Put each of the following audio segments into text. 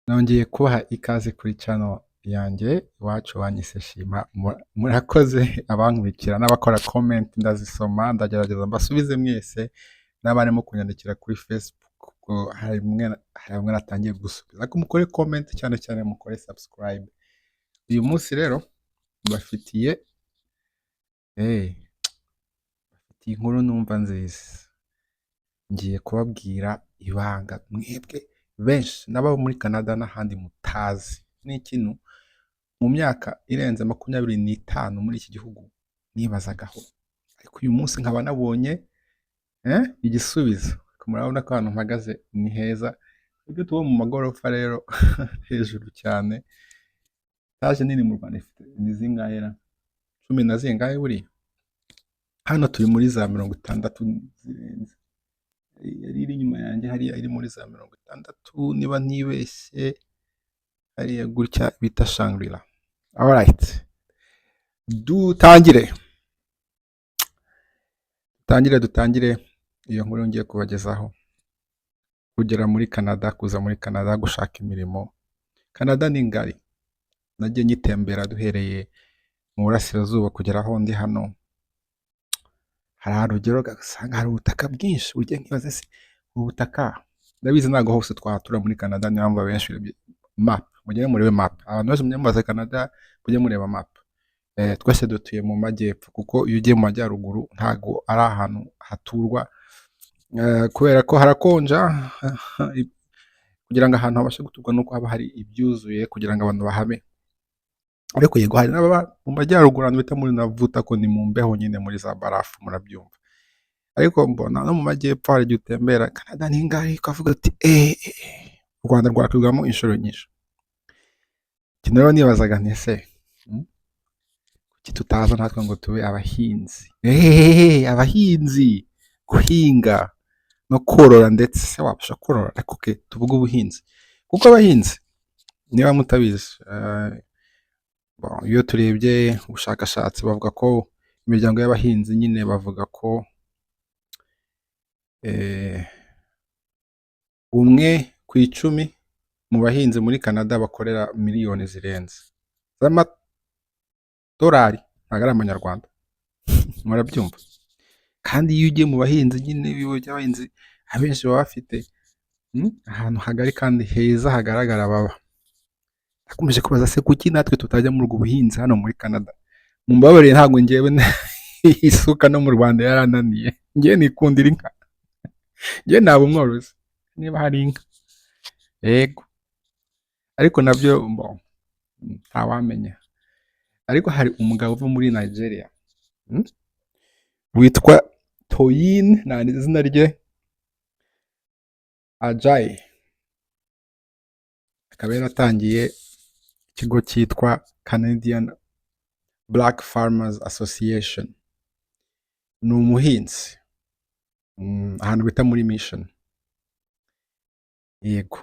nongeye kubaha ikaze kuri channel yanjye iwacu wanyise shima murakoze abankurikira n'abakora comment ndazisoma ndagerageza mbasubize mwese n'abarimo kunyandikira kuri Facebook hari bamwe natangiye gusubiza ariko mukore comment cyane cyane mukore subscribe. Uyu munsi rero bafitiye inkuru numva nziza, ngiye kubabwira ibanga mwebwe benshi n'ababo muri Canada n'ahandi mutazi. Ni ikintu mu myaka irenze 25 muri iki gihugu nibazagaho, ariko uyu munsi nkaba nabonye igisubizo. Murabona ko ahantu mpagaze ni heza, ibyo tuba mu magorofa rero hejuru cyane. Taje nini mu Rwanda ifite ni zingahera 10 na zingahe buriya. Hano turi muri za 60 zirenze, yari iri inyuma yanjye hariya iri muri za 60 niba ntibeshye, hariya gutya bita Shangri-La. Alright, dutangire iyo nkuru ngiye kubagezaho. Kugera muri Canada, kuza muri Canada gushaka imirimo. Canada ni ngari, nagiye nyitembera duhereye mu burasirazuba kugera aho ndi hano. Hari urugero gasanga hari ubutaka bwinshi, ugiye nkibaze se ubutaka ndabizi ntago hose twahatura muri Canada. Niyo mpamvu benshi map mugere murebe map, abantu bose munyamaze Canada mujye mureba map. Twese dutuye mu majyepfo, kuko iyo ugiye mu majyaruguru ntago ari ahantu haturwa, kubera ko harakonja. Kugira ngo ahantu habashe guturwa nuko haba hari ibyuzuye kugira ngo abantu bahame. Ariko yego hari n'ababa mu majyaruguru ahantu bita muri navuta ko ni mu mbeho nyine muri za barafu, murabyumva. Ariko mbona no mu majyepfo hari gutembera Canada ni ngari, ukavuga ati u Rwanda rwakwigwamo inshuro nyinshi. Kino rero nibazaga nti ese kuki tutaza natwe ngo tube abahinzi? Abahinzi, guhinga no korora, ndetse se wabasha korora. Ariko tuvuge ubuhinzi, kuko abahinzi niba mutabizi, iyo turebye ubushakashatsi bavuga ko imiryango y'abahinzi nyine bavuga ko 1 ku 10 mu bahinzi muri Canada bakorera miliyoni zirenze z'amadolari, ntabwo ari amanyarwanda. Murabyumva. Kandi iyo ugiye mu bahinzi nyine by'abahinzi abenshi baba bafite ahantu hagari kandi heza hagaragara baba. Nakomeje kubaza se kuki natwe tutajya muri ubwo buhinzi hano muri Canada. Mumbabarire ntabwo ngewe isuka no mu Rwanda yarananiye, ngewe nikundira inka. Ngewe ntabwo mworozi niba hari inka, yego, ariko nabyo ntawamenya. Ariko hari umugabo uva muri Nigeria witwa Toyin, na izina rye Ajayi, akaba yaratangiye ikigo cyitwa Canadian Black Farmers Association. Ni umuhinzi ahantu bita muri Mission, yego.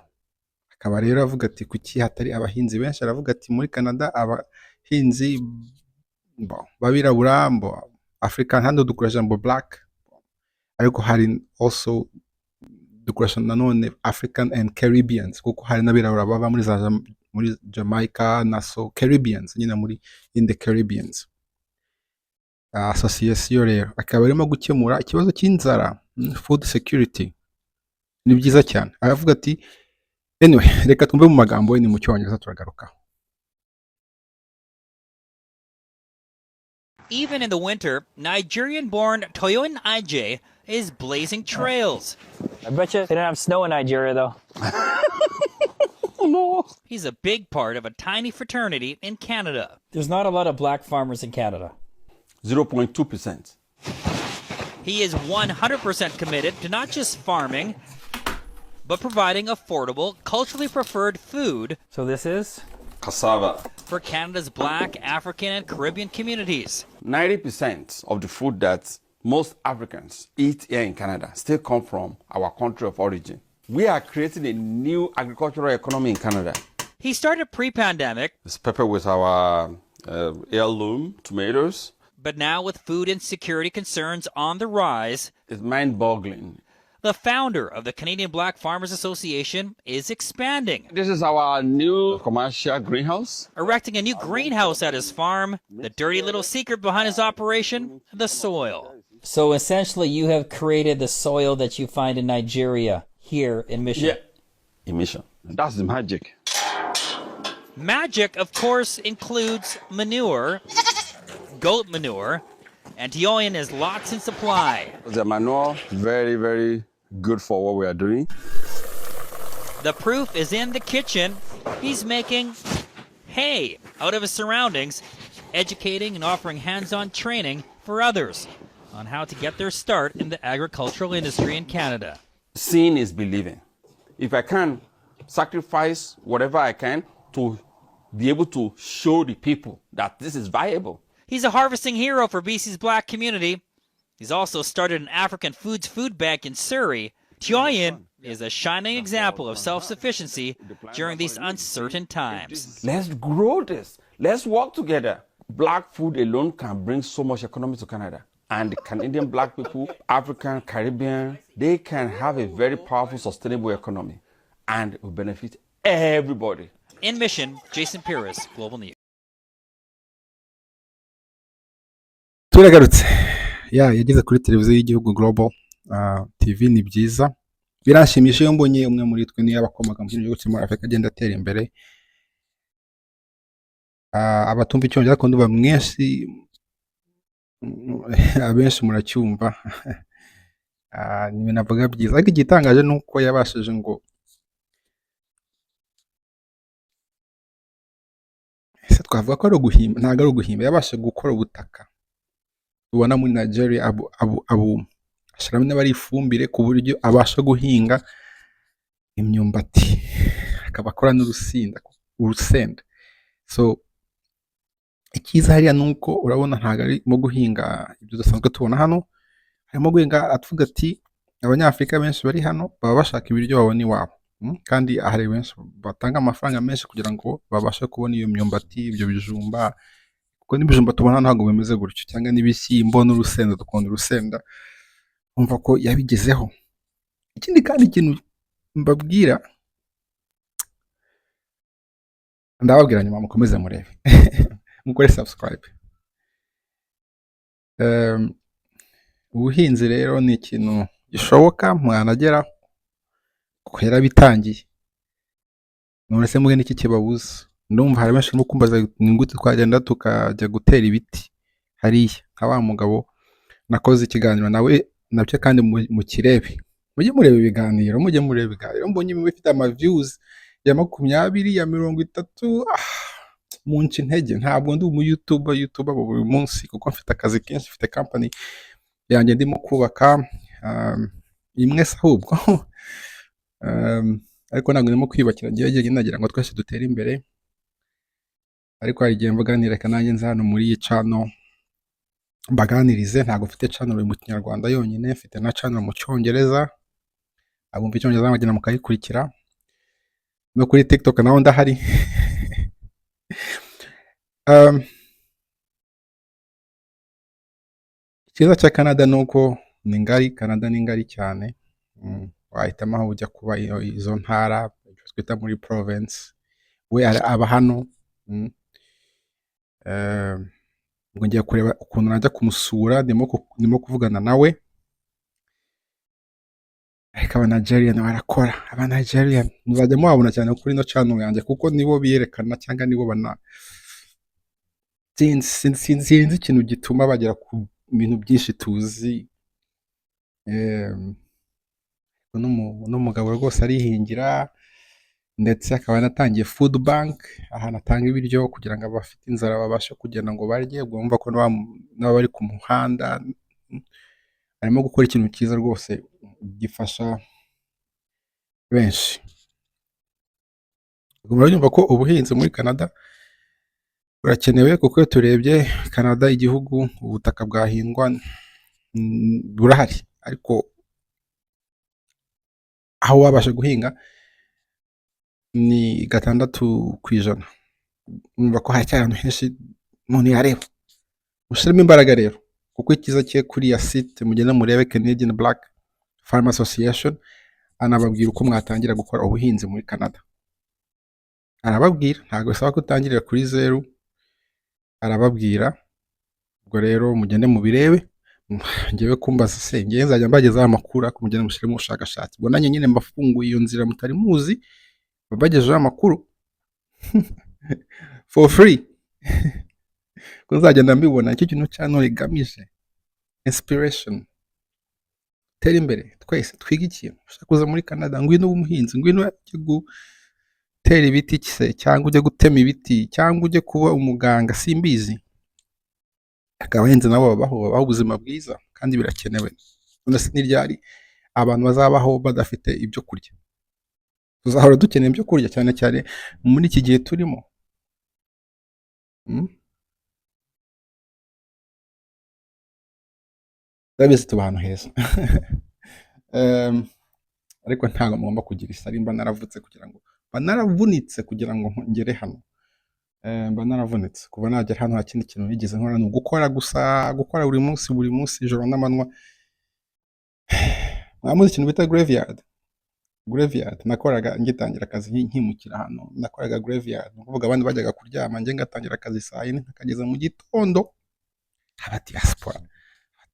Akaba rero avuga ati kuki hatari abahinzi benshi. Aravuga ati muri Canada abahinzi babirabura, African, hano dukoresha black, ariko hari also dukoresha nanone African and Caribbeans, kuko hari n'abirabura baba muri Jamaica na so Caribbeans nyine muri in the Caribbeans. Association rero akaba arimo gukemura ikibazo cy'inzara, food security. Ni byiza cyane. Aravuga ati anyway, reka tumve mu magambo we, ni mu cyongereza turagaruka. Even in the winter, Nigerian-born Toyin Ije is blazing trails. I bet you they don't have snow in Nigeria, though. No. He's a big part of a tiny fraternity in Canada. There's not a lot of black farmers in Canada. 0.2%. He is 100% committed to not just farming, but providing affordable, culturally preferred food. So this is? Cassava. For Canada's Black, African, and Caribbean communities. 90% of the food that most Africans eat here in Canada still come from our country of origin. We are creating a new agricultural economy in Canada. He started pre-pandemic. It's pepper with our heirloom tomatoes. But now with food insecurity concerns on the rise, It's mind-boggling. the founder of the Canadian Black Farmers Association, is expanding, This is our new commercial greenhouse. erecting a new greenhouse at his farm. The dirty little secret behind his operation, the soil. So essentially, you have created the soil that you find in Nigeria here in Mission. Emission. That's the magic. Magic, of course, includes manure, goat manure, and Tioyan has lots in supply. The manure, very, very good for what we are doing. The proof is in the kitchen. He's making hay out of his surroundings, educating and offering hands-on training for others on how to get their start in the agricultural industry in Canada. Seeing is believing. If I can sacrifice whatever I can to be able to show the people that this is viable. He's a harvesting hero for BC's black community. He's also started an African foods food bank in Surrey. Tioyan is a shining example of self-sufficiency during these uncertain times. Let's grow this. Let's work together. Black food alone can bring so much economy to Canada. And the Canadian black people, African, Caribbean, they can have a very powerful, sustainable economy. And it will benefit everybody. In Mission, Jason Pires, Global News. turagarutse yageze kuri televiziyo y'igihugu Global TV. Ni byiza, birashimishije iyo mbonye umwe muri twe niyo abakomaga mu gihugu cyo muri Afurika agenda atera imbere. Abatumva icyongereza ariko nduba mwinshi abenshi muracyumva. Ni ibintu avuga byiza, ariko igitangaje ni uko yabashije ngo ese twavuga ko ari uguhimba, ntabwo ari uguhimba, yabashije gukora ubutaka ubona muri Nigeria ashyiramo n'abari ifumbire ku buryo abasha guhinga imyumbati, akaba akora urusenda. So icyiza hariya ni uko urabona ntabwo arimo guhinga ibyo dusanzwe tubona hano, harimo guhinga atvuga ati abanyafurika benshi bari hano baba bashaka ibiryo babona iwabo, kandi hari benshi batanga amafaranga menshi kugira ngo babashe kubona iyo myumbati, ibyo bijumba, kuko n'ibijumba tubona ntabwo bimeze gutyo, cyangwa n'ibishyimbo n'urusenda, dukunda urusenda. Umva ko yabigezeho. Ikindi kandi ikintu mbabwira, ndababwira nyuma mukomeze murebe mukore subscribe. Ubuhinzi rero ni ikintu gishoboka mwanagera kuko yarabitangiye. None se muge n'iki kibabuza? Ndumva hari benshi barimo kumbaza ni gute twagenda tukajya gutera ibiti hariya. Nka wa mugabo nakoze ikiganiro nawe nabyo, kandi mu kirebe mujye mureba ibiganiro, mbonye bifite ama views ya 20 ya 30, munci intege. Ntabwo ndi umu YouTuber buri munsi kuko mfite akazi kenshi, mfite company yanjye ndimo kubaka imwe se ahubwo ariko ntabwo ndimo kwibakira ngiye nagira ngo twese dutere imbere. Ariko hari igihe mvuga nti reka nanjye nza hano muri iyi channel mbaganirize. Ntabwo mfite channel mu Kinyarwanda yonyine, mfite na channel mu Cyongereza, abumva Icyongereza bagenda mukayikurikira, no kuri TikTok naho ndahari. Ikiza cya Canada ni uko ni ngari, Canada ni ngari cyane. Wahitamo aho ujya kuba izo ntara twita muri province, we aba hano. Ngo ngiye kureba ukuntu najya kumusura, ndimo kuvugana nawe. Ariko Nigeria barakora, Nigeria muzajya muhabona cyane kuri no channel yanjye, kuko nibo biyerekana cyangwa nibo sinzi ikintu gituma bagera ku bintu byinshi tuzi. N'umugabo rwose arihingira, ndetse akaba anatangiye food bank, ahantu atanga ibiryo kugira ngo abafite inzara babashe kugenda ngo barye. Bumva ko n'abari ku muhanda, arimo gukora ikintu cyiza rwose gifasha benshi. Murumva ko ubuhinzi muri Canada burakenewe, kuko iyo turebye Canada igihugu, ubutaka bwahingwa burahari, ariko aho wabasha guhinga ni 6%. Umva ko hari cyane henshi umuntu yareba. Mushyiremo imbaraga rero, kuko ikiza cye kuri ya site mugenda murebe Canadian Black Farm Association, anababwira uko mwatangira gukora ubuhinzi muri Canada. Arababwira, ntabwo bisaba ko utangirira kuri zeru, arababwira. Ubwo rero mugende mubirebe, ngewe kumbaza se ngewe nzajya mbagezaho amakuru ariko mugende mushyiremo ubushakashatsi. Ubwo nanjye nyine mbafunguye iyo nzira mutari muzi, babagejeho amakuru for free. Ko nzagenda mbibona icyo kintu cyano rigamije inspiration, tera imbere twese twiga ikintu. Ushaka kuza muri Canada, ngwino umuhinzi, ngwino ujye gutera ibiti se, cyangwa ujye gutema ibiti, cyangwa ujye kuba umuganga, simbizi. Abahinzi nabo babaho ubuzima bwiza kandi birakenewe. None se n'iryari abantu bazabaho badafite ibyo kurya? Tuzahora dukeneye ibyo kurya, cyane cyane muri iki gihe turimo. Ndabizi tuba ahantu heza. Ariko ntabwo mugomba kugira isari. Mba naravunitse kugira ngo ngere hano. Mba naravunitse kuva nagera hano. Nta kindi kintu nigeze nkora, ni ugukora gusa, gukora buri munsi ijoro n'amanywa. Mwamuzi ikintu bita graveyard? Nakoraga ngitangira akazi nkimukira hano, nakoraga graveyard. Ni ukuvuga abandi bajyaga kuryama, njye ngatangira akazi saa yine nkakageza mu gitondo.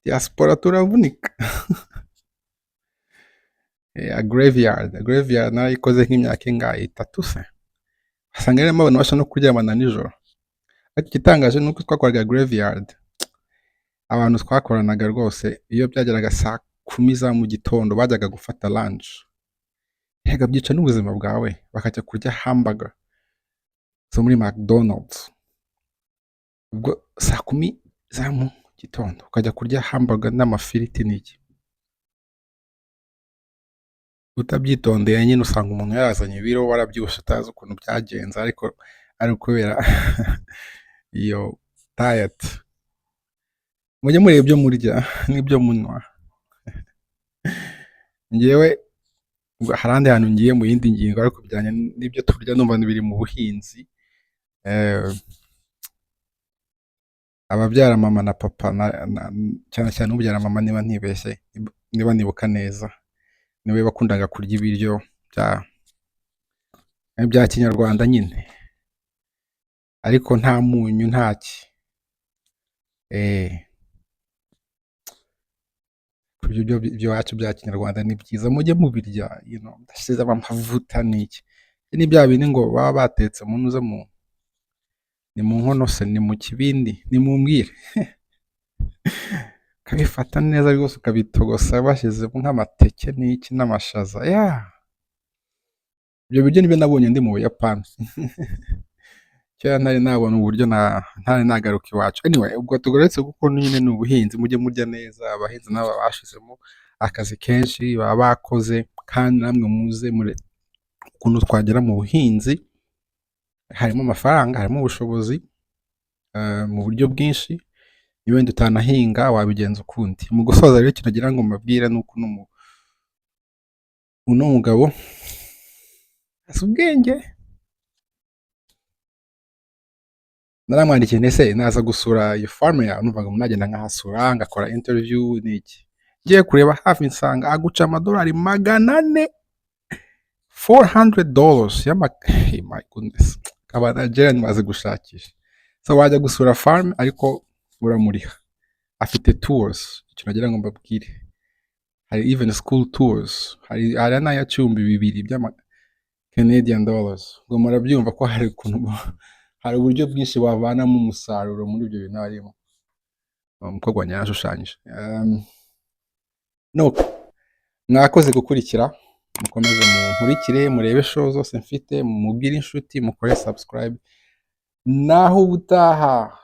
Diaspora turavunika. Graveyard narayikoze nk'imyaka ingahe, 3 se. Asanga rero abantu basha no kuryamana nijoro. Ariko igitangaje ni uko twakoraga graveyard, abantu twakoranaga rwose, iyo byageraga saa 10 za mu gitondo bajyaga gufata lunch. Hega byica n'ubuzima bwawe, bakajya kurya hamburger zo muri McDonald's. Ubwo saa 10 za mu gitondo ukajya kurya hamburger n'amafiriti n'iki. Utabyitondeye nyine usanga umuntu yarazanye ibiro, warabyibushe utazi ukuntu byagenze, ariko ari kubera iyo diet. Mujye mureba ibyo murya n'ibyo munywa. Ngewe harandi hantu ngiye mu yindi ngingo, ariko bijyanye n'ibyo turya numva biri mu buhinzi. Ababyara mama na papa, cyane cyane ubyara mama niba ntibeshye, niba nibuka neza, niwe bakundaga kurya ibiryo bya kinyarwanda nyine, ariko nta munyu ntaki. Kurya ibyo wacu bya kinyarwanda ni byiza, mujye mubirya, ndashyizemo amavuta n'iki. Ni bya bindi ngo baba batetse munuze ni mu nkono se, ni mu kibindi, ni mumbwire. Kabifata neza rwose ukabitogosa bashyizemo nk'amateke n'iki n'amashaza. Ibyo biryo nibyo nabonye ndi mu Buyapani. Kera ntari nabona uburyo ntari nagaruka iwacu. Anyway, ubwo tugoretse kuko nyine ni ubuhinzi, mujye murya neza. Abahinzi nabo bashizemo akazi kenshi, baba bakoze, kandi namwe muze mure ukuntu twagera mu buhinzi. Harimo amafaranga, harimo ubushobozi mu buryo bwinshi. Niba wenda utanahinga wabigenza ukundi. Mu gusoza rero ikintu nagira ngo mbabwire ni uko uno mugabo asa ubwenge. Naramwandikiye ndetse naza gusura iyo farm yawe, numvaga munagenda nkahasura ngakora interview n'iki. Ngiye kureba hafi nsanga aguca amadolari $400, my goodness. Kabana Jane maze gushakisha. So wajya gusura farm ariko uramuriha. Afite tours, icyo nagira ngo mbabwire. Hari even school tours, hari n'aya cumbi 2 by'ama Canadian dollars. Ngo murabyumva ko hari hari uburyo bwinshi wavanamo umusaruro muri ibyo bintu harimo. Umukobwa nyashushanyije. Mwakoze gukurikira, mukomeze munkurikire, murebe show zose mfite, mubwire inshuti, mukore subscribe. Naho ubutaha.